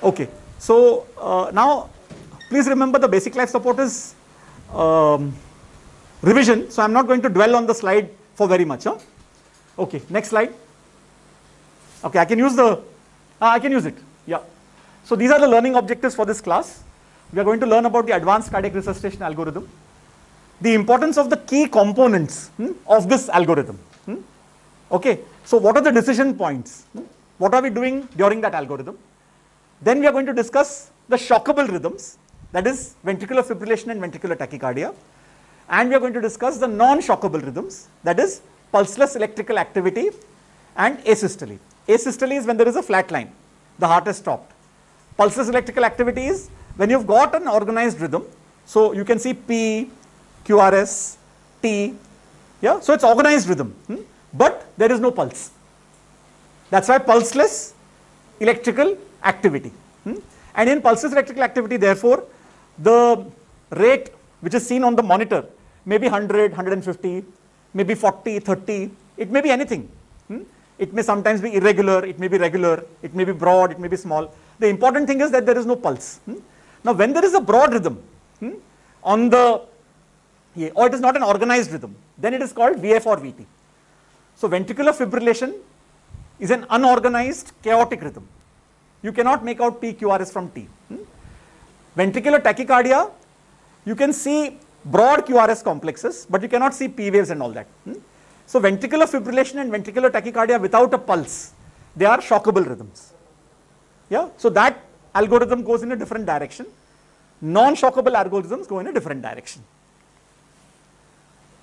Okay, so now please remember the basic life support is revision, so I'm not going to dwell on the slide for very much. Huh? Okay, next slide. Okay, I can use it. Yeah. So these are the learning objectives for this class. We are going to learn about the advanced cardiac resuscitation algorithm, the importance of the key components of this algorithm. Okay, so what are the decision points? What are we doing during that algorithm? Then we are going to discuss the shockable rhythms, that is ventricular fibrillation and ventricular tachycardia. And we are going to discuss the non-shockable rhythms, that is pulseless electrical activity and asystole. Asystole is when there is a flat line, the heart has stopped. Pulseless electrical activity is when you've got an organized rhythm. So you can see P, QRS, T, yeah, so it's organized rhythm, but there is no pulse. That's why pulseless electrical activity. And in pulseless electrical activity, therefore, the rate which is seen on the monitor may be 100, 150, maybe 40, 30, it may be anything. It may sometimes be irregular, it may be regular, it may be broad, it may be small. The important thing is that there is no pulse. Now, when there is a broad rhythm on the, or it is not an organized rhythm, then it is called VF or VT. So, ventricular fibrillation is an unorganized, chaotic rhythm. You cannot make out P, QRS from T. Ventricular tachycardia, you can see broad QRS complexes, but you cannot see P waves and all that. So, ventricular fibrillation and ventricular tachycardia without a pulse, they are shockable rhythms. Yeah, so that algorithm goes in a different direction. Non-shockable algorithms go in a different direction.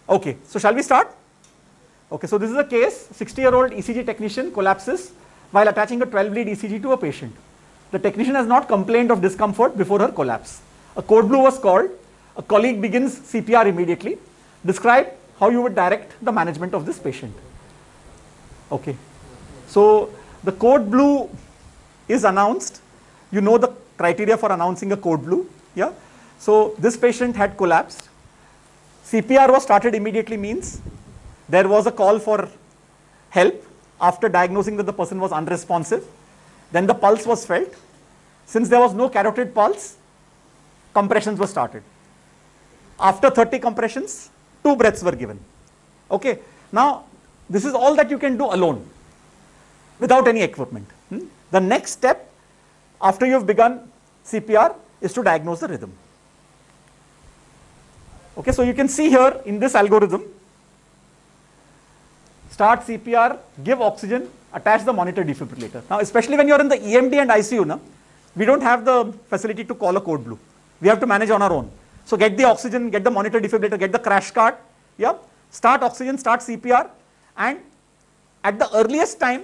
Okay, so shall we start? Okay, so this is a case, 60-year-old ECG technician collapses while attaching a 12-lead ECG to a patient. The technician has not complained of discomfort before her collapse. A code blue was called. A colleague begins CPR immediately. Describe how you would direct the management of this patient. Okay, so the code blue is announced. You know the criteria for announcing a code blue. Yeah. So this patient had collapsed. CPR was started immediately means there was a call for help after diagnosing that the person was unresponsive. Then the pulse was felt. Since there was no carotid pulse, compressions were started. After 30 compressions, 2 breaths were given. Okay. Now, this is all that you can do alone without any equipment. The next step after you have begun CPR is to diagnose the rhythm. Okay, so you can see here in this algorithm, start CPR, give oxygen, attach the monitor defibrillator. Now, especially when you are in the EMD and ICU, we don't have the facility to call a code blue. We have to manage on our own. So get the oxygen, get the monitor defibrillator, get the crash cart, yeah, start oxygen, start CPR, and at the earliest time,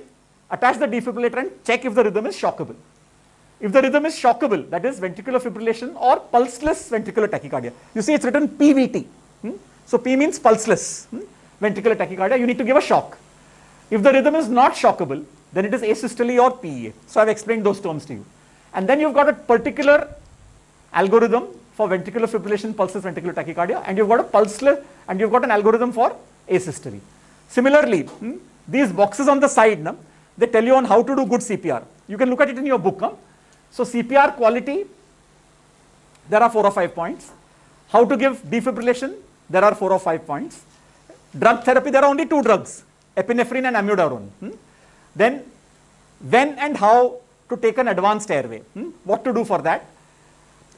attach the defibrillator and check if the rhythm is shockable. If the rhythm is shockable, that is ventricular fibrillation or pulseless ventricular tachycardia. You see it's written PVT. So P means pulseless ventricular tachycardia, you need to give a shock. If the rhythm is not shockable, then it is asystole or PEA. So I've explained those terms to you. And then you've got a particular algorithm for ventricular fibrillation, pulseless ventricular tachycardia, and you've got a pulseless, and you've got an algorithm for asystole. Similarly, these boxes on the side, they tell you on how to do good CPR. You can look at it in your book. So CPR quality, there are 4 or 5 points. How to give defibrillation, there are 4 or 5 points. Drug therapy, there are only 2 drugs, epinephrine and amiodarone. Then when and how to take an advanced airway, what to do for that.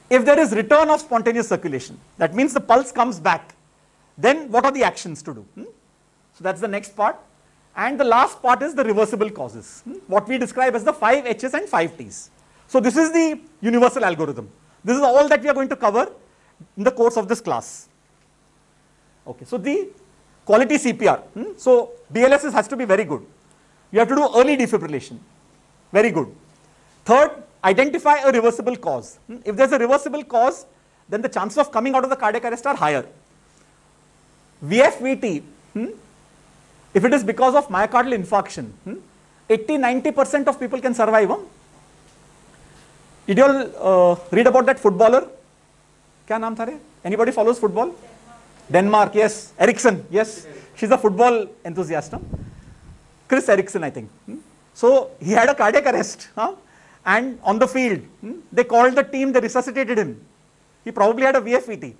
If there is return of spontaneous circulation, that means the pulse comes back, then what are the actions to do? So that's the next part. And the last part is the reversible causes, what we describe as the 5 H's and 5 T's. So this is the universal algorithm. This is all that we are going to cover in the course of this class. Okay, so the quality CPR. So BLS has to be very good. You have to do early defibrillation. Very good. Third, identify a reversible cause. If there's a reversible cause, then the chances of coming out of the cardiac arrest are higher. VFVT, if it is because of myocardial infarction, 80-90% of people can survive. Did you all read about that footballer? Kya naam tha re? Anybody follows football? Denmark, yes. Eriksson, yes. She's a football enthusiast. Chris Eriksson, I think. So he had a cardiac arrest. and on the field, they called the team, they resuscitated him. He probably had a VFVT.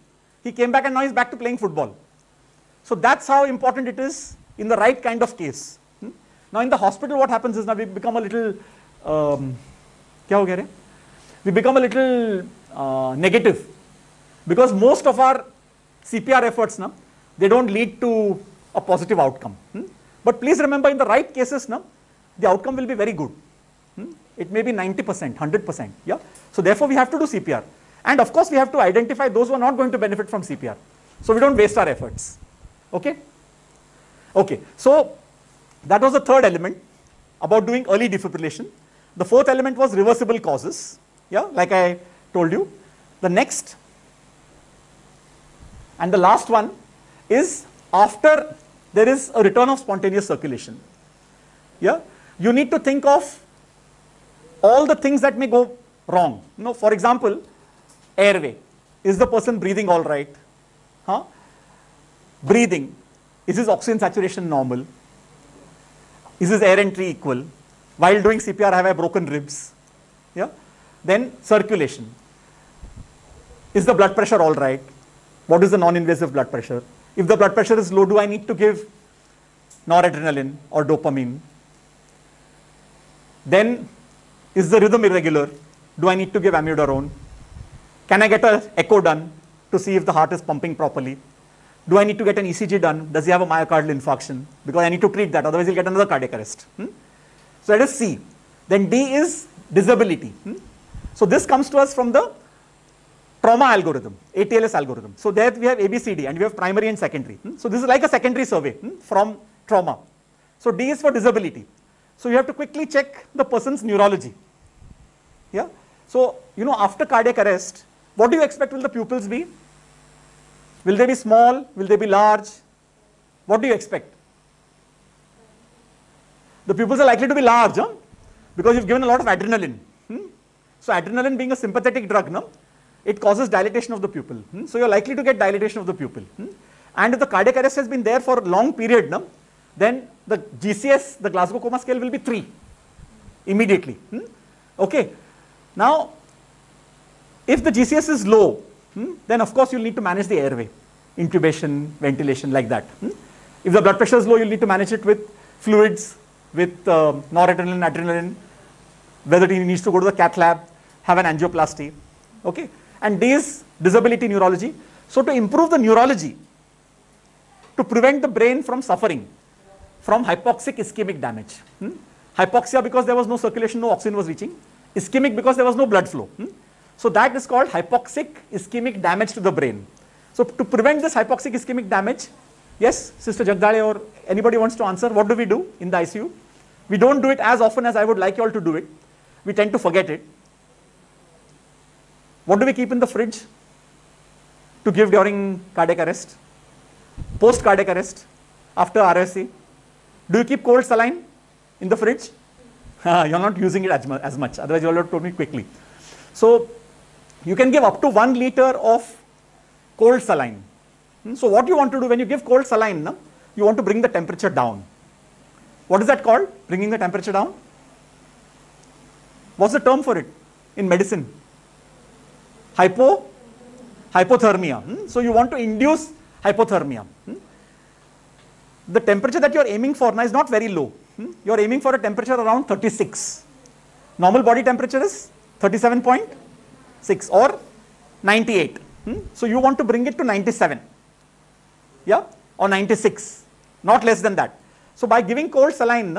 He came back and now he's back to playing football. So that's how important it is in the right kind of case. Now in the hospital what happens is now we become a little, we become a little negative, because most of our CPR efforts now, they don't lead to a positive outcome. But please remember, in the right cases now, the outcome will be very good. It may be 90%, 100%. Yeah. So therefore we have to do CPR. And of course we have to identify those who are not going to benefit from CPR. So we don't waste our efforts. Okay. Okay. So that was the third element about doing early defibrillation. The fourth element was reversible causes. Yeah, like I told you. The next and the last one is after there is a return of spontaneous circulation. Yeah, you need to think of all the things that may go wrong. You know, for example, airway. Is the person breathing all right? Huh? Breathing. Is his oxygen saturation normal? Is his air entry equal? While doing CPR, have I broken ribs? Yeah. Then circulation. Is the blood pressure all right? What is the non-invasive blood pressure? If the blood pressure is low, do I need to give noradrenaline or dopamine? Then, is the rhythm irregular? Do I need to give amiodarone? Can I get an echo done to see if the heart is pumping properly? Do I need to get an ECG done? Does he have a myocardial infarction? Because I need to treat that, otherwise he'll get another cardiac arrest. So that is C. Then D is disability. So this comes to us from the trauma algorithm, ATLS algorithm. So there we have ABCD and we have primary and secondary. So this is like a secondary survey from trauma. So D is for disability. So you have to quickly check the person's neurology. Yeah. So, you know, after cardiac arrest, what do you expect will the pupils be? Will they be small? Will they be large? What do you expect? The pupils are likely to be large, huh? Because you've given a lot of adrenaline. So adrenaline being a sympathetic drug, no? It causes dilatation of the pupil. So you're likely to get dilatation of the pupil. And if the cardiac arrest has been there for a long period, no? Then the GCS, the Glasgow Coma Scale, will be 3 immediately. Okay. Now, if the GCS is low, then of course you'll need to manage the airway, intubation, ventilation, like that. If the blood pressure is low, you'll need to manage it with fluids, with noradrenaline, adrenaline, whether he needs to go to the cath lab, have an angioplasty. Okay. And D is disability neurology. So to improve the neurology, to prevent the brain from suffering from hypoxic ischemic damage. Hypoxia because there was no circulation, no oxygen was reaching. Ischemic because there was no blood flow. So that is called hypoxic ischemic damage to the brain. So to prevent this hypoxic ischemic damage, yes, Sister Jagdale or anybody wants to answer, what do we do in the ICU? We don't do it as often as I would like you all to do it. We tend to forget it. What do we keep in the fridge to give during cardiac arrest? Post cardiac arrest, after RSC? Do you keep cold saline in the fridge? You're not using it as much, otherwise you all have told me quickly. So you can give up to 1 liter of cold saline. So what you want to do when you give cold saline, no? You want to bring the temperature down. What is that called? Bringing the temperature down? What's the term for it in medicine? Hypothermia. So you want to induce hypothermia. The temperature that you are aiming for now is not very low. You are aiming for a temperature around 36. Normal body temperature is 37.6 or 98. So you want to bring it to 97. Yeah, or 96, not less than that. So by giving cold saline,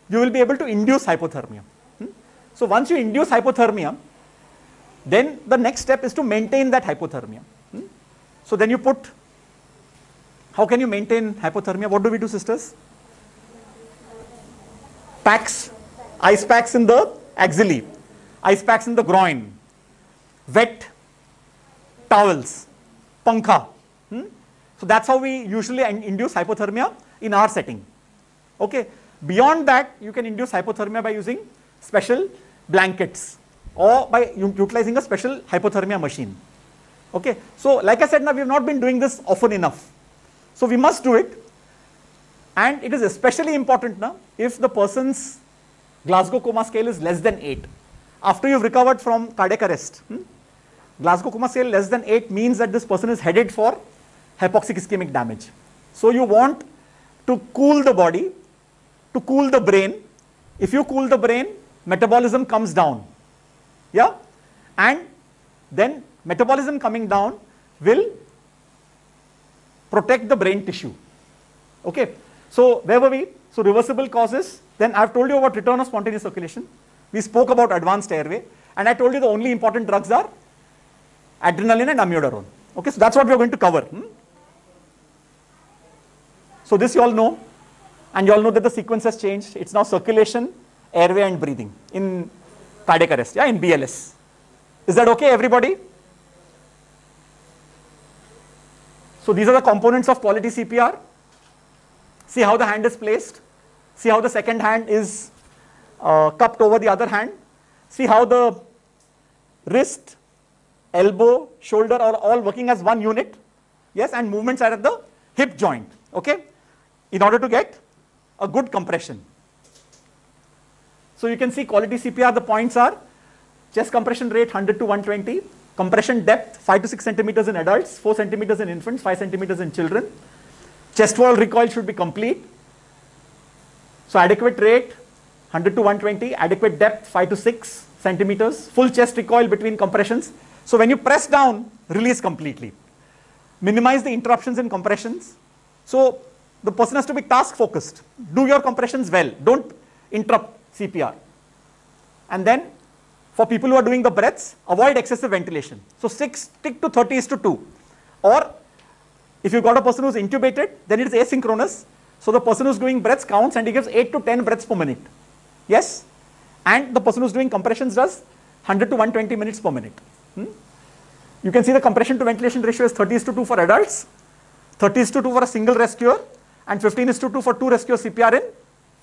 you will be able to induce hypothermia. So once you induce hypothermia, then the next step is to maintain that hypothermia. So then you put, how can you maintain hypothermia? What do we do, sisters? Packs, ice packs in the axilla, ice packs in the groin, wet towels, pankha. So that's how we usually induce hypothermia in our setting. Okay. Beyond that, you can induce hypothermia by using special blankets or by utilizing a special hypothermia machine. Okay. So like I said, now we have not been doing this often enough. So we must do it, and it is especially important now if the person's Glasgow Coma Scale is less than 8. after you've recovered from cardiac arrest, Glasgow coma scale less than 8 means that this person is headed for hypoxic ischemic damage. So you want to cool the body, to cool the brain. If you cool the brain, metabolism comes down. Yeah? And then metabolism coming down will protect the brain tissue. Okay? So where were we? So reversible causes. Then I've told you about return of spontaneous circulation. We spoke about advanced airway. And I told you the only important drugs are adrenaline and amiodarone. Okay, so that's what we're going to cover. So this you all know. And you all know that the sequence has changed. It's now circulation, airway and breathing in cardiac arrest, yeah, in BLS. Is that okay, everybody? So these are the components of quality CPR. See how the hand is placed. See how the second hand is cupped over the other hand. See how the wrist, elbow, shoulder are all working as one unit. Yes, and movements are at the hip joint. Okay, in order to get a good compression. So you can see quality CPR, the points are chest compression rate 100 to 120, compression depth 5 to 6 centimeters in adults, 4 centimeters in infants, 5 centimeters in children. Chest wall recoil should be complete. So adequate rate 100 to 120, adequate depth 5 to 6 centimeters, full chest recoil between compressions. So when you press down, release completely. Minimize the interruptions in compressions. So the person has to be task focused. Do your compressions well. Don't interrupt CPR. And then for people who are doing the breaths, avoid excessive ventilation. So stick to 30:2. Or if you've got a person who's intubated, then it is asynchronous. So the person who's doing breaths counts and he gives 8 to 10 breaths per minute. Yes? And the person who's doing compressions does 100 to 120 minutes per minute. You can see the compression to ventilation ratio is 30:2 for adults, 30:2 for a single rescuer, and 15:2 for 2 rescuer CPR in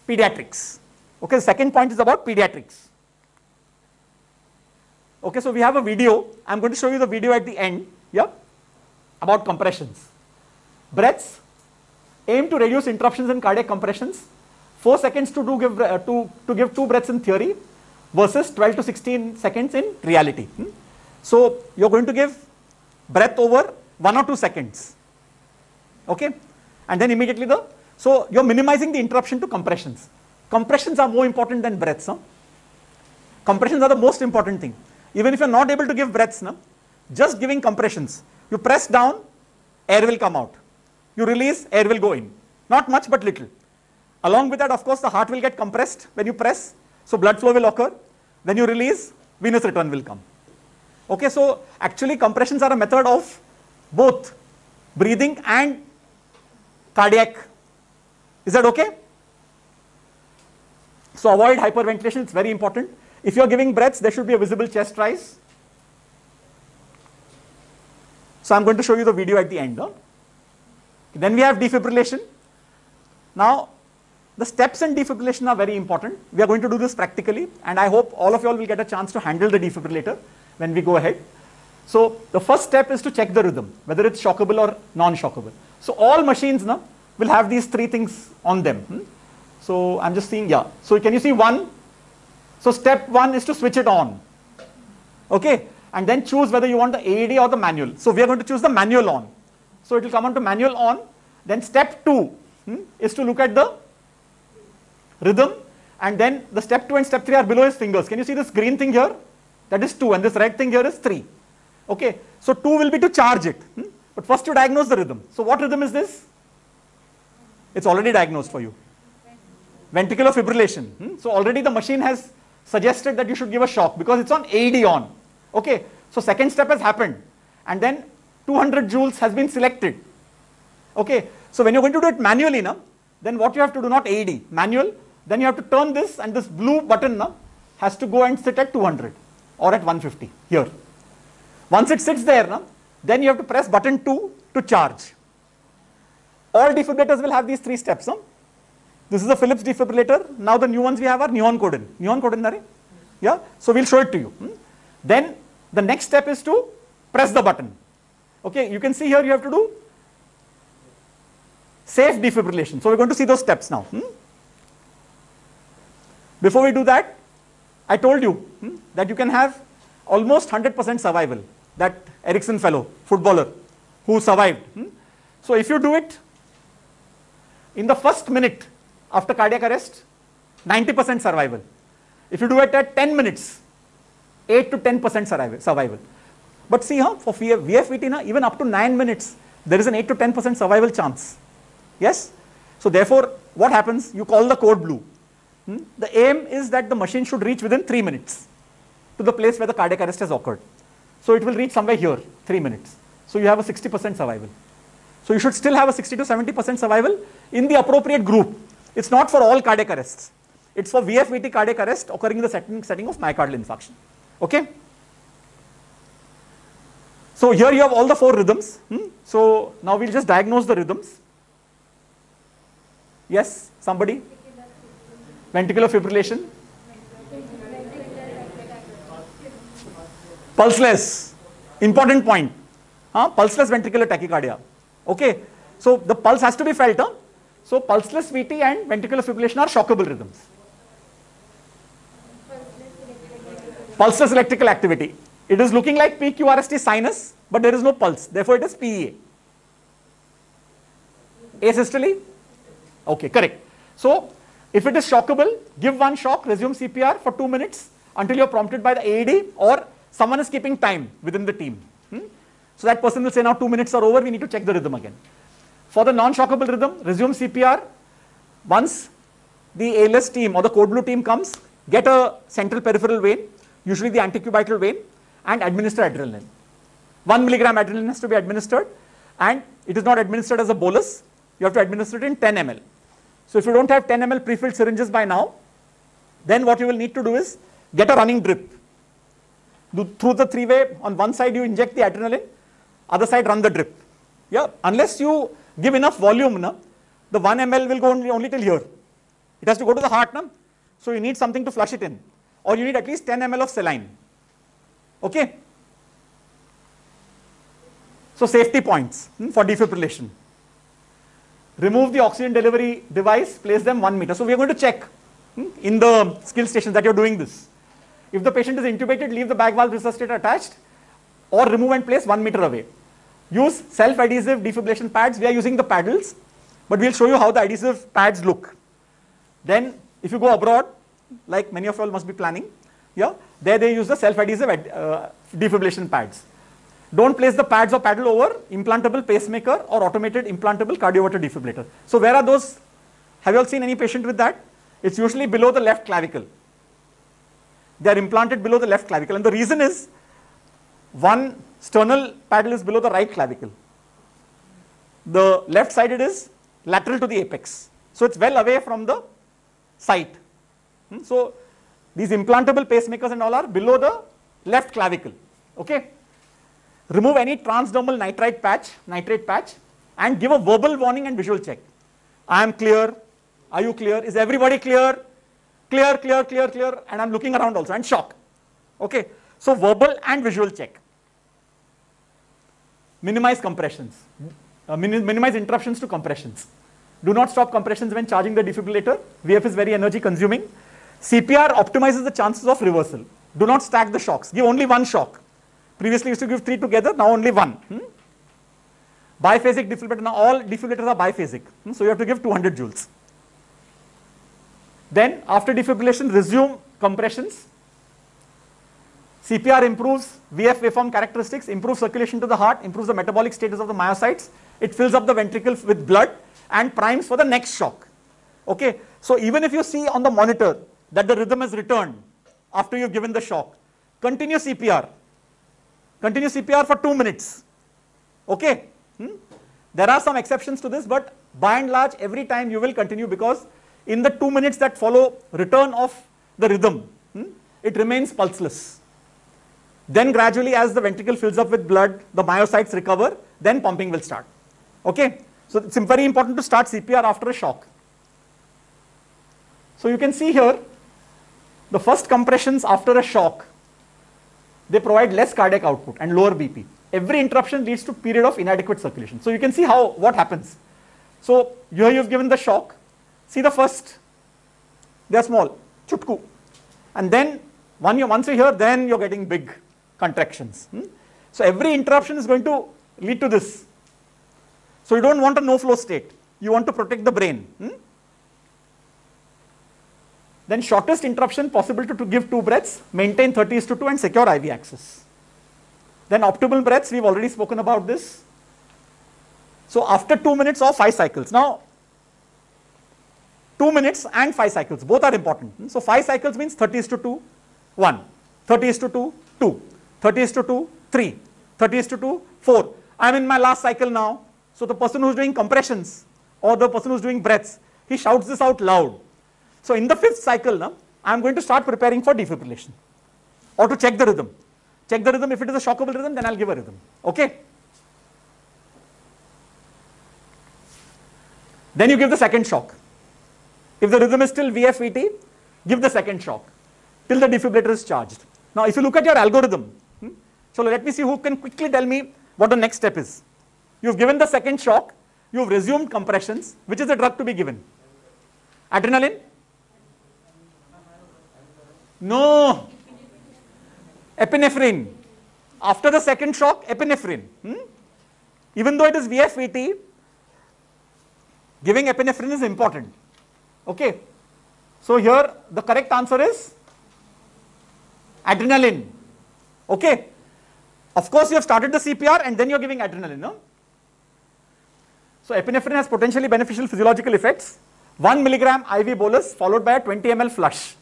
pediatrics. Okay, the second point is about pediatrics. Okay, so we have a video. I'm going to show you the video at the end, yeah, about compressions. Breaths aim to reduce interruptions in cardiac compressions. 4 seconds to give 2 breaths in theory versus 12 to 16 seconds in reality. So you're going to give breath over 1 or 2 seconds. Okay, and then immediately so you're minimizing the interruption to compressions. Compressions are more important than breaths. Compressions are the most important thing. Even if you're not able to give breaths, just giving compressions. You press down, air will come out. You release, air will go in. Not much, but little. Along with that, of course, the heart will get compressed when you press. So blood flow will occur. When you release, venous return will come. Okay, so actually compressions are a method of both breathing and cardiac. Is that okay? So avoid hyperventilation, it's very important. If you are giving breaths, there should be a visible chest rise. So I'm going to show you the video at the end. Then we have defibrillation. Now, the steps in defibrillation are very important. We are going to do this practically, and I hope all of you all will get a chance to handle the defibrillator when we go ahead. So the first step is to check the rhythm, whether it's shockable or non-shockable. So all machines will have these 3 things on them. So I'm just seeing, yeah. So can you see 1? So step 1 is to switch it on. Okay, and then choose whether you want the AED or the manual. So we are going to choose the manual on. So it will come on to manual on. Then step 2 is to look at the rhythm, and then the step 2 and step 3 are below his fingers. Can you see this green thing here? That is 2, and this red thing here is 3. Okay, so 2 will be to charge it. But first you diagnose the rhythm. So what rhythm is this? It's already diagnosed for you. Ventricular fibrillation. So already the machine has suggested that you should give a shock because it's on AED on. Okay, so second step has happened, and then 200 joules has been selected. Okay, so when you're going to do it manually, then what you have to do, not AED, manual, then you have to turn this, and this blue button has to go and sit at 200 or at 150 here. Once it sits there, then you have to press button 2 to charge. All defibrillators will have these 3 steps. This is a Philips defibrillator. Now the new ones we have are neon codon. Neon codon, yeah. So we'll show it to you. Then the next step is to press the button. Okay, you can see here you have to do safe defibrillation. So we're going to see those steps now. Before we do that, I told you that you can have almost 100% survival. That Ericsson fellow, footballer, who survived. So if you do it in the first minute after cardiac arrest, 90% survival. If you do it at 10 minutes, 8 to 10% survival. But see, for VFVT, even up to 9 minutes, there is an 8 to 10% survival chance. Yes? So therefore, what happens? You call the code blue. The aim is that the machine should reach within 3 minutes to the place where the cardiac arrest has occurred. So it will reach somewhere here, 3 minutes. So you have a 60% survival. So you should still have a 60 to 70% survival in the appropriate group. It's not for all cardiac arrests. It's for VFVT cardiac arrest occurring in the setting of myocardial infarction. Okay? So here you have all the 4 rhythms. So now we'll just diagnose the rhythms. Yes, somebody? Ventricular fibrillation. Pulseless. Important point. Pulseless ventricular tachycardia. Okay. So the pulse has to be felt. So pulseless VT and ventricular fibrillation are shockable rhythms. Pulseless electrical activity. It is looking like PQRST sinus, but there is no pulse. Therefore, it is PEA. Asystole? Okay, correct. So, if it is shockable, give one shock, resume CPR for 2 minutes until you are prompted by the AED or someone is keeping time within the team. So that person will say, now 2 minutes are over, we need to check the rhythm again. For the non-shockable rhythm, resume CPR. Once the ALS team or the code blue team comes, get a central peripheral vein, usually the antecubital vein, and administer adrenaline. 1 milligram adrenaline has to be administered, and it is not administered as a bolus. You have to administer it in 10 ml. So if you don't have 10 ml pre-filled syringes by now, then what you will need to do is get a running drip. Through the 3-way, on one side you inject the adrenaline, other side run the drip. Yeah, unless you give enough volume, the 1 ml will go only till here. It has to go to the heart, so you need something to flush it in, or you need at least 10 ml of saline. Okay. So safety points for defibrillation. Remove the oxygen delivery device, place them 1 meter. So we are going to check in the skill stations that you are doing this. If the patient is intubated, leave the bag valve resuscitator attached, or remove and place 1 meter away. Use self-adhesive defibrillation pads. We are using the paddles, but we'll show you how the adhesive pads look. Then if you go abroad, like many of you all must be planning, yeah, there they use the self-adhesive defibrillation pads. Don't place the pads or paddle over implantable pacemaker or automated implantable cardioverter defibrillator. So where are those? Have you all seen any patient with that? It's usually below the left clavicle. They are implanted below the left clavicle, and the reason is one sternal paddle is below the right clavicle. The left sided is lateral to the apex. So it's well away from the site. So these implantable pacemakers and all are below the left clavicle. Okay. Remove any transdermal nitrate patch, and give a verbal warning and visual check. I am clear. Are you clear? Is everybody clear? Clear, clear, clear, clear. And I'm looking around also, and shock. Okay. So verbal and visual check. Minimize compressions. Minimize interruptions to compressions. Do not stop compressions when charging the defibrillator. VF is very energy consuming. CPR optimizes the chances of reversal. Do not stack the shocks. Give only one shock. Previously used to give 3 together, now only 1. Biphasic defibrillator, now all defibrillators are biphasic. So you have to give 200 joules. Then after defibrillation, resume compressions. CPR improves VF waveform characteristics, improves circulation to the heart, improves the metabolic status of the myocytes. It fills up the ventricle with blood and primes for the next shock. Okay. So even if you see on the monitor that the rhythm has returned after you've given the shock, continue CPR. Continue CPR for 2 minutes. Okay. There are some exceptions to this, but by and large, every time you will continue, because in the 2 minutes that follow return of the rhythm, it remains pulseless. Then gradually, as the ventricle fills up with blood, the myocytes recover, then pumping will start. Okay. So it's very important to start CPR after a shock. So you can see here, the first compressions after a shock, they provide less cardiac output and lower BP. Every interruption leads to period of inadequate circulation. So you can see what happens. So here you've given the shock. See the first, they are small, chutku. And then Once you hear, then you're getting big contractions. So every interruption is going to lead to this. So you don't want a no-flow state. You want to protect the brain. Then shortest interruption possible to give 2 breaths, maintain 30:2 and secure IV access. Then optimal breaths, we've already spoken about this. So after 2 minutes or 5 cycles. Now 2 minutes and 5 cycles, both are important. So 5 cycles means 30:2, 1, 30:2, 2, 30:2, 3, 30:2, 4. I'm in my last cycle now. So the person who's doing compressions or the person who's doing breaths, he shouts this out loud. So in the 5th cycle, now, I'm going to start preparing for defibrillation or to check the rhythm. Check the rhythm. If it is a shockable rhythm, then I'll give a rhythm. Okay. Then you give the second shock. If the rhythm is still VFVT, give the second shock till the defibrillator is charged. Now if you look at your algorithm, so let me see who can quickly tell me what the next step is. You've given the second shock, you've resumed compressions. Which is the drug to be given? Adrenaline? No. Epinephrine. After the second shock, epinephrine. Even though it is VFVT, giving epinephrine is important. Okay. So here the correct answer is adrenaline. Okay. Of course you have started the CPR and then you are giving adrenaline. No? So epinephrine has potentially beneficial physiological effects. 1 milligram IV bolus followed by a 20 ml flush.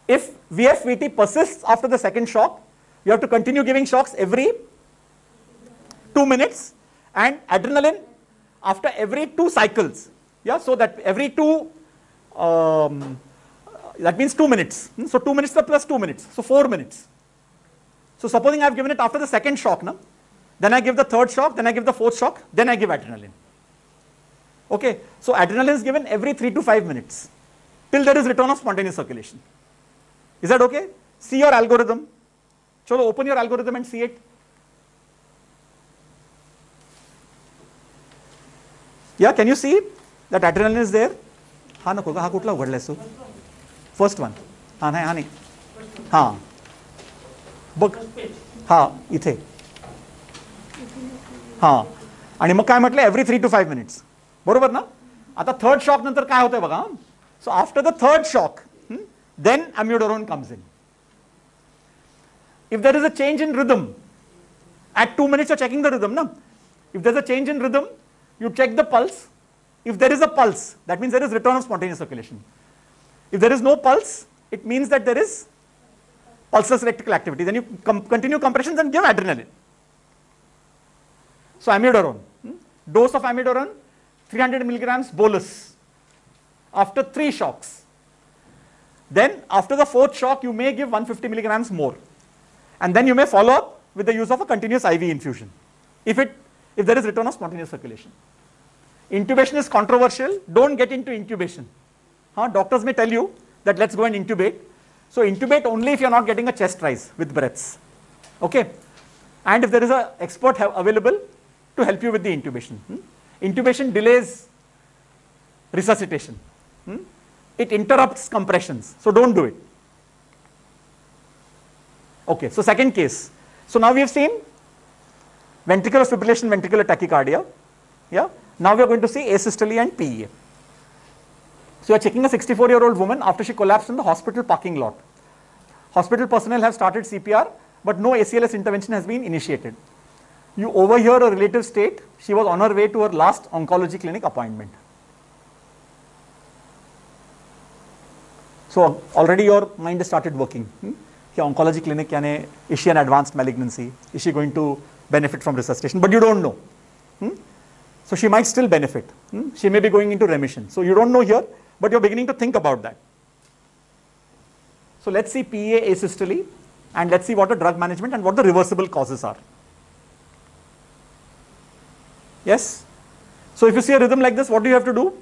If VFVT persists after the second shock, you have to continue giving shocks every 2 minutes and adrenaline after every 2 cycles. Yeah, so that every 2, that means 2 minutes. So 2 minutes plus 2 minutes, so 4 minutes. So supposing I have given it after the second shock, no? Then I give the third shock, then I give the fourth shock, then I give adrenaline. Okay, so adrenaline is given every 3 to 5 minutes till there is return of spontaneous circulation. Is that okay? See your algorithm. Chalo, open your algorithm and see it. Yeah, can you see that adrenaline is there? Ha नको का हा कुठला उघडलाय सो? First one. हा नाही हा नाही. हा. बघ. हा इथे. हा. आणि मग काय म्हटलं every 3 to 5 minutes. बरोबर ना? आता third shock नंतर काय होतंय बघा. So after the third shock, then amiodarone comes in. If there is a change in rhythm, at 2 minutes you're checking the rhythm, no? If there's a change in rhythm, you check the pulse. If there is a pulse, that means there is return of spontaneous circulation. If there is no pulse, it means that there is pulseless electrical activity. Then you continue compressions and give adrenaline. So amiodarone, dose of amiodarone, 300 milligrams bolus after 3 shocks. Then after the 4th shock, you may give 150 milligrams more. And then you may follow up with the use of a continuous IV infusion if there is return of spontaneous circulation. Intubation is controversial. Don't get into intubation. Doctors may tell you that let's go and intubate. So intubate only if you're not getting a chest rise with breaths. Okay. And if there is an expert available to help you with the intubation. Intubation delays resuscitation. It interrupts compressions. So don't do it. Okay, so second case. So now we have seen ventricular fibrillation, ventricular tachycardia. Yeah. Now we are going to see asystole and PEA. So you are checking a 64-year-old woman after she collapsed in the hospital parking lot. Hospital personnel have started CPR, but no ACLS intervention has been initiated. You overhear a relative state, she was on her way to her last oncology clinic appointment. So already your mind has started working. Oncology clinic, is she an advanced malignancy? Is she going to benefit from resuscitation? But you don't know. So she might still benefit. She may be going into remission. So you don't know here, but you're beginning to think about that. So let's see PEA asystole and let's see what the drug management and what the reversible causes are. Yes? So if you see a rhythm like this, what do you have to do?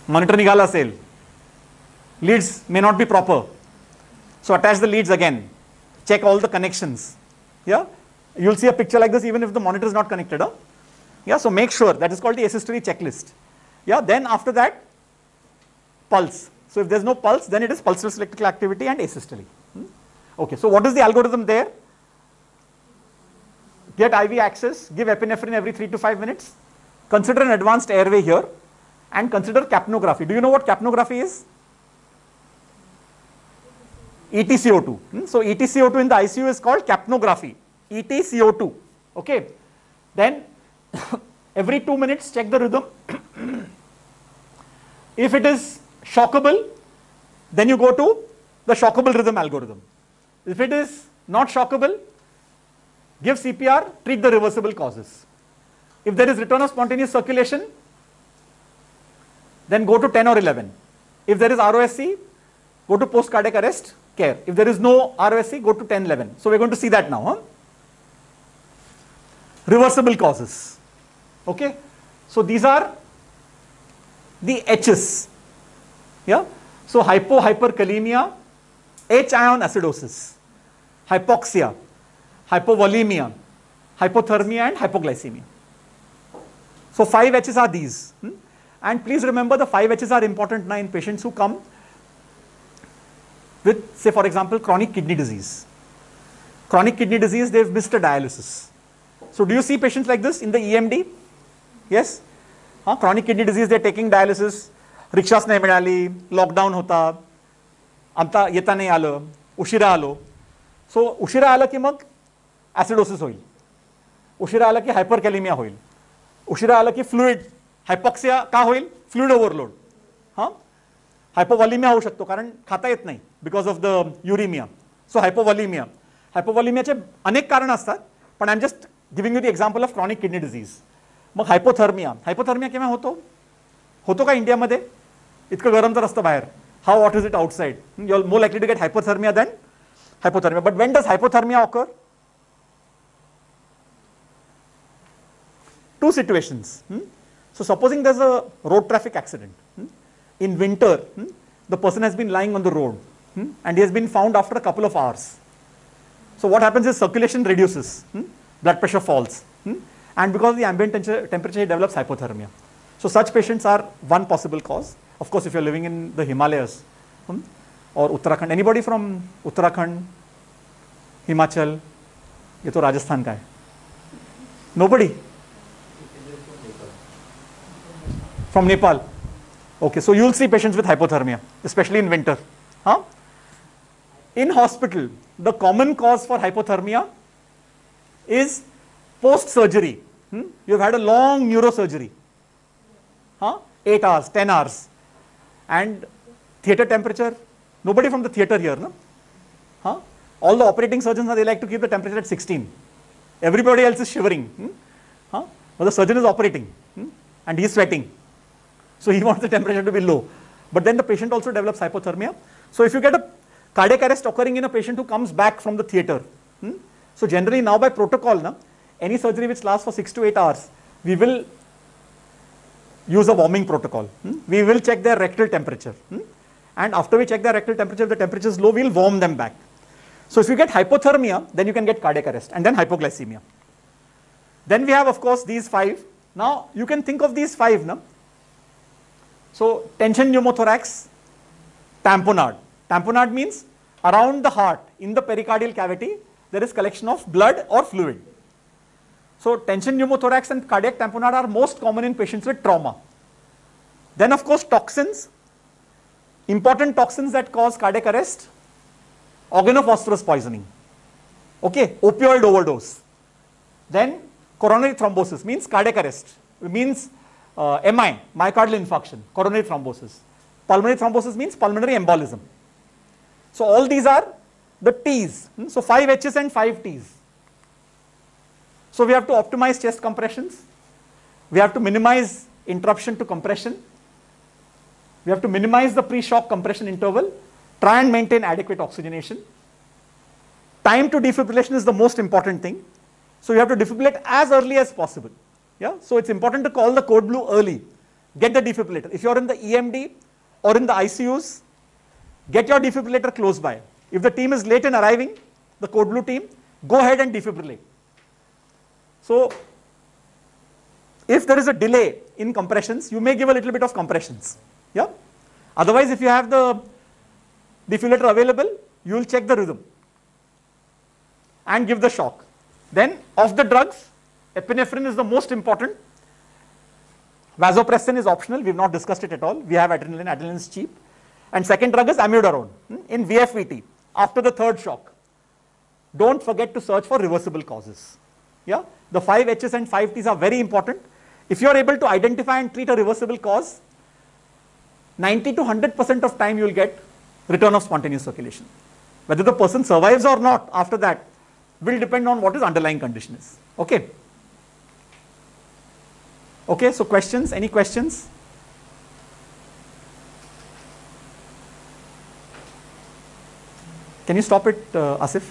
Monitor nigala cell. Leads may not be proper. So attach the leads again. Check all the connections. Yeah? You'll see a picture like this even if the monitor is not connected. Huh? Yeah, so make sure. That is called the asystole checklist. Yeah, then after that, pulse. So if there's no pulse, then it is pulseless electrical activity and asystole. Okay, so what is the algorithm there? Get IV access, give epinephrine every 3 to 5 minutes, consider an advanced airway here, and consider capnography. Do you know what capnography is? EtCO2. So EtCO2 in the ICU is called capnography. EtCO2. Okay. Then every 2 minutes check the rhythm. If it is shockable, then you go to the shockable rhythm algorithm. If it is not shockable, give CPR, treat the reversible causes. If there is return of spontaneous circulation, then go to 10 or 11. If there is ROSC, go to post cardiac arrest care. If there is no ROSC, go to 10, 11. So we're going to see that now. Reversible causes. Okay. So these are the H's. Yeah. So hyperkalemia, H-ion acidosis, hypoxia, hypovolemia, hypothermia, and hypoglycemia. So 5 H's are these. And please remember, the 5 H's are important now in patients who come with, say for example, chronic kidney disease. Chronic kidney disease, they've missed a dialysis. So do you see patients like this in the EMD? Yes? Chronic kidney disease, they're taking dialysis, rickshaws nahi milali, lockdown hota, amta yeta nahi alo, ushira alo. So ushira ala ki mag acidosis hoil. Ushira ala ki hyperkalemia hoil. Ushira ala ki fluid hypoxia का होईल fluid overload हायपोव्हॉलिमिया होऊ शकतो कारण खाता येत नाही because of the uremia so हायपोव्हॉलिमियाचे अनेक कारण असतात पण I am just giving you the example of chronic kidney disease मग हायपोथर्मिया केव्हा होतो का इंडियामध्ये इतकं गरम तर असतं बाहेर how what is it outside you are more likely to get hypothermia then hypothermia but when does hypothermia occur to situations So supposing there's a road traffic accident. In winter, the person has been lying on the road and he has been found after a couple of hours. So what happens is circulation reduces, blood pressure falls, and because of the ambient temperature he develops hypothermia. So such patients are one possible cause. Of course, if you're living in the Himalayas or Uttarakhand, anybody from Uttarakhand, Himachal, ये तो राजस्थान का है. Nobody. From Nepal. Okay, so you'll see patients with hypothermia, especially in winter. In hospital, the common cause for hypothermia is post-surgery. You've had a long neurosurgery. 8 hours, 10 hours. And theatre temperature, nobody from the theatre here, no? All the operating surgeons, they like to keep the temperature at 16. Everybody else is shivering. But the surgeon is operating and he is sweating. So he wants the temperature to be low. But then the patient also develops hypothermia. So if you get a cardiac arrest occurring in a patient who comes back from the theatre, so generally now by protocol, any surgery which lasts for 6 to 8 hours, we will use a warming protocol. We will check their rectal temperature. And after we check their rectal temperature, if the temperature is low, we will warm them back. So if you get hypothermia, then you can get cardiac arrest and then hypoglycemia. Then we have, of course, these 5. Now you can think of these 5. So tension pneumothorax, tamponade. Tamponade means around the heart, in the pericardial cavity, there is collection of blood or fluid. So tension pneumothorax and cardiac tamponade are most common in patients with trauma. Then of course toxins, important toxins that cause cardiac arrest, organophosphorus poisoning, okay, opioid overdose. Then coronary thrombosis means cardiac arrest, it means MI, myocardial infarction, coronary thrombosis. Pulmonary thrombosis means pulmonary embolism. So all these are the T's. So 5 H's and 5 T's. So we have to optimize chest compressions. We have to minimize interruption to compression. We have to minimize the pre-shock compression interval. Try and maintain adequate oxygenation. Time to defibrillation is the most important thing. So you have to defibrillate as early as possible. Yeah? So it's important to call the code blue early. Get the defibrillator. If you're in the EMD or in the ICUs, get your defibrillator close by. If the team is late in arriving, the code blue team, go ahead and defibrillate. So if there is a delay in compressions, you may give a little bit of compressions. Yeah? Otherwise, if you have the defibrillator available, you will check the rhythm and give the shock. Then of the drugs, epinephrine is the most important. Vasopressin is optional, we have not discussed it at all. We have adrenaline, adrenaline is cheap. And second drug is amiodarone in VFVT after the third shock. Don't forget to search for reversible causes. Yeah, the 5 H's and 5 T's are very important. If you are able to identify and treat a reversible cause, 90 to 100% of time you will get return of spontaneous circulation. Whether the person survives or not after that will depend on what his underlying condition is. Okay. Okay, so questions, any questions? Can you stop it, Asif?